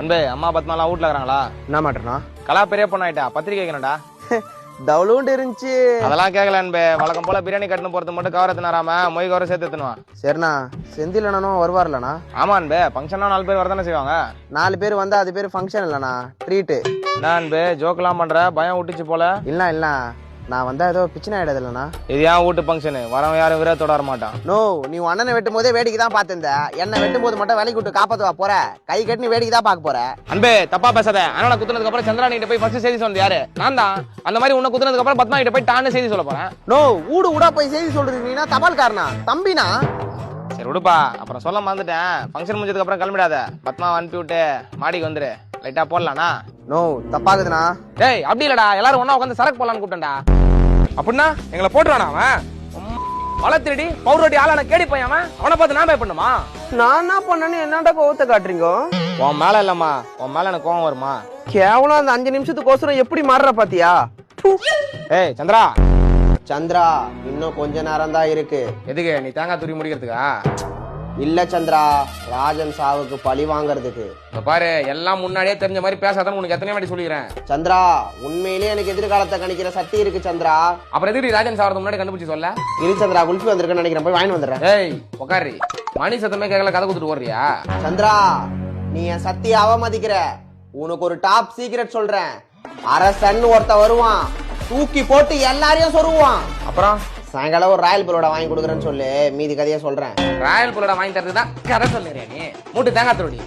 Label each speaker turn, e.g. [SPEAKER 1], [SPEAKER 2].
[SPEAKER 1] அன்பே அம்மா பத்மாலாம் வீட்ல இருக்காங்களா?
[SPEAKER 2] என்ன மாட்டேனா
[SPEAKER 1] கலா பெரிய பொண்ணாயிட்டா, பத்திரிக்கை வைக்கணும்டா.
[SPEAKER 2] தவுளுண்டு இருந்துச்சு.
[SPEAKER 1] அதெல்லாம் கேட்கல அன்பே, வழக்கம் போல பிரியாணி கட்டுன்னு போறது மட்டும் கவர் எத்தனாராம மொய் கவரை சேர்த்து எத்தனுவா.
[SPEAKER 2] சரிண்ணா, செந்தில் அண்ணனும் வருவார்லண்ணா?
[SPEAKER 1] ஆமா அன்பே, ஃபங்க்ஷனா 4 பேர் வரதானே செய்வாங்க.
[SPEAKER 2] 4 பேர் வந்தா அது பேர் ஃபங்க்ஷன் இல்லண்ணா, ட்ரீட்டு.
[SPEAKER 1] என்ன அன்பே ஜோக்கெல்லாம் பண்ற, பயம் விட்டுச்சு போல.
[SPEAKER 2] இல்ல நான் வந்தா ஏதோ பிரச்சனை ஆயிடுது இல்லண்ணா.
[SPEAKER 1] இது ஏன் வீட்டு ஃபங்க்ஷனு, வரவன் யாரும் விரதத்தோட வர மாட்டான்.
[SPEAKER 2] நோ, நீ அண்ணனை வெட்டும் போதே வேடிக்கை தான் பார்த்திருந்த. என்ன வெட்டும் போது மட்டும் வேலைக்கு விட்டு காப்பாத்துவா போற, கை கட்டி நீ வேடிக்கை தான் பார்க்க போற.
[SPEAKER 1] அன்பே தப்பா பேசாத. அண்ணா குத்துனதுக்கு அப்புறம் சந்திரா கிட்ட போய் ஃபர்ஸ்ட் செய்தி சொன்னது யாரு? நான் தான். அந்த மாதிரி உன்னை குத்துனதுக்கு அப்புறம் பத்மா கிட்ட போய் டான்னு செய்தி சொல்ல போறேன்.
[SPEAKER 2] நோ, ஊடா போய் செய்தி சொல்றீங்கன்னா தபால்காரனா தம்பினா?
[SPEAKER 1] சரி விடுப்பா, அப்புறம் சொல்ல மறந்துட்டேன். ஃபங்க்ஷன் முடிஞ்சதுக்கு அப்புறம் கிளம்பிடாத, பத்மா அனுப்பி விட்டு மாடிக்கு வந்துரு. லைட்டா போடலாம்னா?
[SPEAKER 2] நோ, தப்பாகுதுண்ணா.
[SPEAKER 1] டேய் அப்படி இல்லடா, எல்லாரும் ஒண்ணா உட்காந்து சரக்கு போடலான்னு கூப்பிட்டேன்டா. அப்படின்னா எங்களை போட்டுறானா அவன்? மலை திருடி பவுரோட்டி ஆளான கேடி பையன் அவன். அவனை பார்த்து நான் பயப்படணுமா?
[SPEAKER 2] நான் என்ன பண்ணேன்னு என்னடா கோவத்தை காட்டுறீங்க?
[SPEAKER 1] உன் மேல இல்லம்மா, உன் மேல எனக்கு கோவம் வருமா?
[SPEAKER 2] கேவலம் அந்த 5 நிமிஷத்துக்கோசரம் எப்படி மாறுற பாத்தியா?
[SPEAKER 1] ஏய் சந்திரா.
[SPEAKER 2] சந்திரா, இன்னும் கொஞ்ச நேரம் தான் இருக்கு.
[SPEAKER 1] எதுக்கு, நீ தேங்காய் துரி முடிக்கிறதுக்கா?
[SPEAKER 2] இல்ல சந்திரா, ராஜன் சாவுக்கு பழி வாங்கறதுக்கு.
[SPEAKER 1] இந்த பாரு, எல்லாம் முன்னாடியே தெரிஞ்ச மாதிரி பேசாதான் உனக்கு எத்தனை வாட்டி சொல்லிக்கிறேன்.
[SPEAKER 2] சந்திரா, உண்மையிலேயே எனக்கு எதிர்காலத்தை கணிக்கிற சக்தி இருக்கு சந்திரா.
[SPEAKER 1] அப்புறம் எதுக்கு ராஜன் சாவறதுக்கு முன்னாடி கண்டுபிடிச்சு சொல்ல?
[SPEAKER 2] இரு சந்திரா, குல்ஃபி வந்திருக்கேன்னு நினைக்கிறேன், போய் வாங்கி வந்துடுறேன்.
[SPEAKER 1] ஏய் உக்காரி, மணி சத்தமே கேட்கல, கதை குடுத்துட்டு ஓடுறியா?
[SPEAKER 2] சந்திரா, நீ என் சக்தியை அவமதிக்கிற. உனக்கு ஒரு டாப் சீக்ரெட் சொல்றேன். அரசன் ஒருத்த வருவான், தூக்கி போட்டு எல்லாரையும் சொருவான்.
[SPEAKER 1] அப்புறம்
[SPEAKER 2] சாயங்காலம் ஒரு ராயல் பலோட வாங்கி கொடுக்குறேன்னு சொல்லு, மீதி கதையை சொல்றேன்.
[SPEAKER 1] ராயல் புல்லோட வாங்கி தரதுதான் கதை சொல்லுறியா நீ? மூட்டு தேங்காய் துருடி.